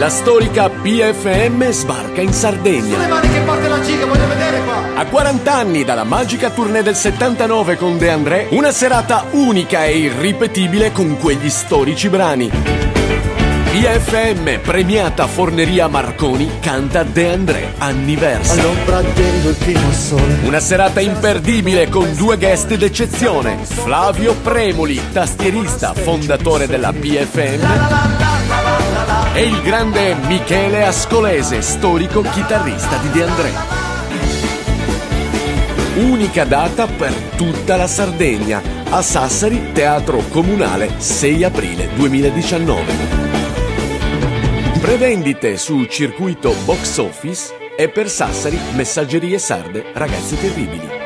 La storica PFM sbarca in Sardegna. Le mani che porta la giga, voglio vedere qua. A 40 anni dalla magica tournée del 79 con De André, una serata unica e irripetibile con quegli storici brani. PFM premiata Forneria Marconi canta De André Anniversa. All'ombra del primo sole. Una serata imperdibile con due guest d'eccezione: Flavio Premoli, tastierista, fondatore della PFM, e il grande Michele Ascolese, storico chitarrista di De André. Unica data per tutta la Sardegna, a Sassari, Teatro Comunale, 6 aprile 2019. Prevendite su circuito box office e per Sassari Messaggerie Sarde Ragazzi Terribili.